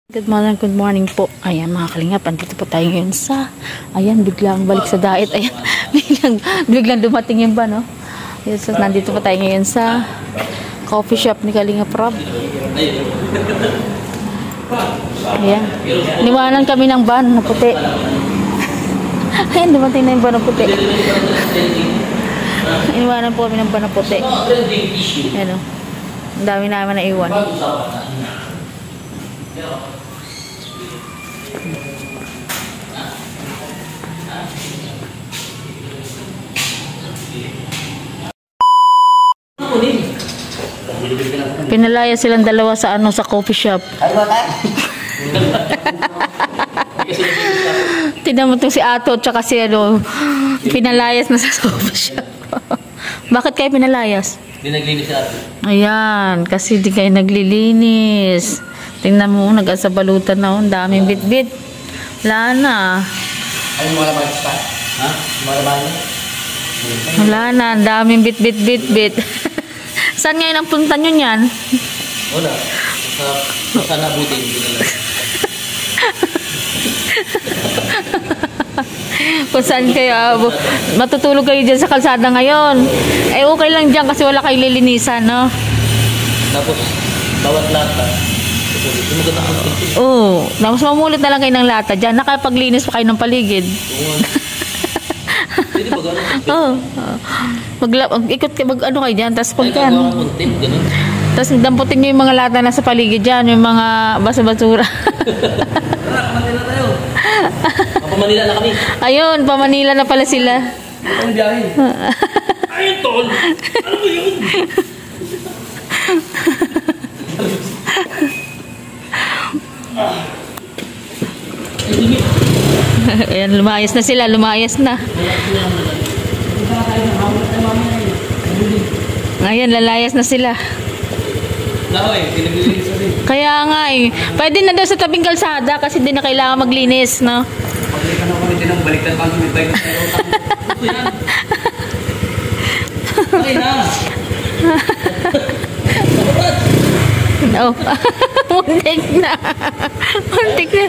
Good morning po. Ayan mga kalingap, andito po tayo ngayon sa, ayan, biglang balik sa diet. Ayan, biglang dumating yung van, no? Ayan, so, nandito po tayo ngayon sa coffee shop ni Kalingap Rob. Ayan, niwanan kami ng van na puti. Ayan, dumating na yung van na puti. Niwanan po kami ng van na puti. Ayan, o. Ang dami naman na iwan. Pinalaya silang dalawa sa sa coffee shop. Tignan mo itong si Ato at saka si pinalayas na sa coffee shop. Bakit kayo pinalayas? Hindi naglinis si Ato. Ayan, kasi di kayo naglilinis. Tingnan mo, nag-asabalutan na, ang daming bit-bit. Wala na. Ay, mga labahan pa? Ha? Mga labahan? Wala na, ang daming bit-bit. Saan ngayon ang punta nyo niyan? Wala. Sa nabutin. Kung saan kayo, matutulog kayo dyan sa kalsada ngayon. Eh, okay lang dyan kasi wala kayong lilinisan, no? Tapos, bawat lata. Oo. Tapos mamulot na lang kayo ng lata dyan. Nakapaglinis pa kayo ng paligid. Pwede ba gano'n? Oo. Ikot kayo, ano kayo dyan. Tapos pagkan. Gano'n. Tapos damputin nyo yung mga lata na sa paligid dyan. Yung mga basa-basura. Manila tayo. Pa-Manila na kami. Ayun, pa-Manila na pala sila. Ang biyahe. Ayun, tol. Ano mo yun? Ayan, lumayas na sila, lumayas na. Ayan, lalayas na sila. Kaya nga eh, pwede na daw sa tabing kalsada kasi hindi na kailangan maglinis, no? Pagkita na kami din ang baliktad pang sumibay na tayo. Okay na. Oh, muntik na. Muntik na.